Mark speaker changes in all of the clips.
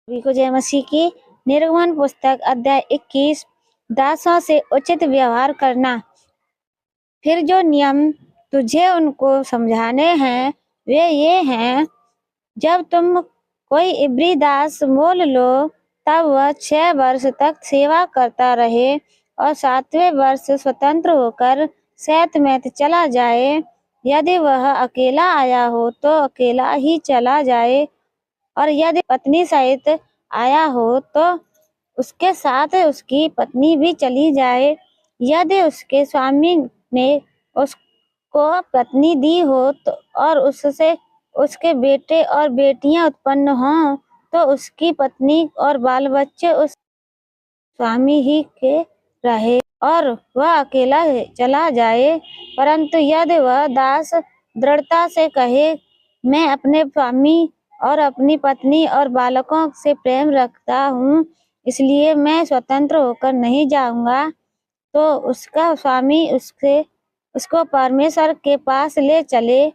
Speaker 1: सभी को जय मसीह की। निर्गमन पुस्तक अध्याय 21 दासों से उचित व्यवहार करना। फिर जो नियम तुझे उनको समझाने हैं वे ये हैं, जब तुम कोई इब्री दास मोल लो तब वह 6 वर्ष तक सेवा करता रहे और 7वें वर्ष स्वतंत्र होकर शैत में चला जाए। यदि वह अकेला आया हो तो अकेला ही चला जाए, और यदि पत्नी सहित आया हो तो उसके साथ उसकी पत्नी भी चली जाए। यदि उसके स्वामी ने उसको पत्नी दी हो तो और उससे उसके बेटे और बेटियां उत्पन्न हों तो उसकी पत्नी और बाल बच्चे उस स्वामी ही के रहे और वह अकेला चला जाए। परंतु यदि वह दास दृढ़ता से कहे, मैं अपने स्वामी और अपनी पत्नी और बालकों से प्रेम रखता हूँ, इसलिए मैं स्वतंत्र होकर नहीं जाऊंगा, तो उसका स्वामी उसको परमेश्वर के पास ले चले।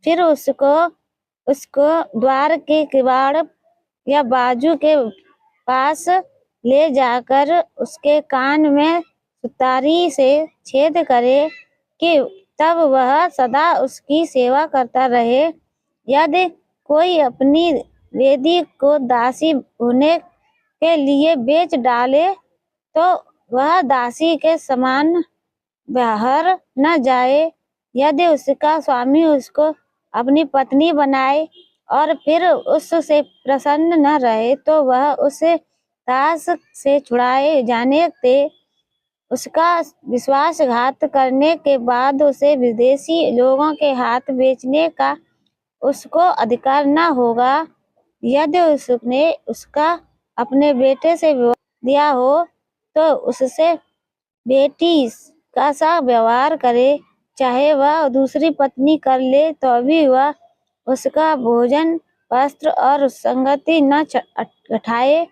Speaker 1: फिर उसको द्वार के किवाड़ या बाजू के पास ले जाकर उसके कान में सुतारी से छेद करे कि तब वह सदा उसकी सेवा करता रहे। यदि कोई अपनी वेदी को दासी होने के लिए बेच डाले तो वह दासी के समान बाहर न जाए। यदि उसका स्वामी उसको अपनी पत्नी बनाए और फिर उससे प्रसन्न न रहे तो वह उसे दास से छुड़ाए जाने दे। उसका विश्वासघात करने के बाद उसे विदेशी लोगों के हाथ बेचने का उसको अधिकार न होगा। यदि उसने उसका अपने बेटे से विवाह दिया हो तो उससे बेटी का सा व्यवहार करे, चाहे वह दूसरी पत्नी कर ले तो भी वह उसका भोजन, वस्त्र और संगति न उठाए।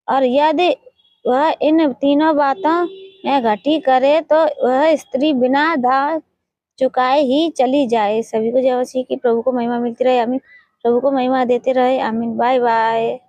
Speaker 1: और यदि वह इन तीनों बातों में घटी करे तो वह स्त्री बिना दाम चुकाए ही चली जाए। सभी को जय मसीह की। प्रभु को महिमा मिलती रहे। आमीन। प्रभु को महिमा देते रहे। आमीन। Bye bye.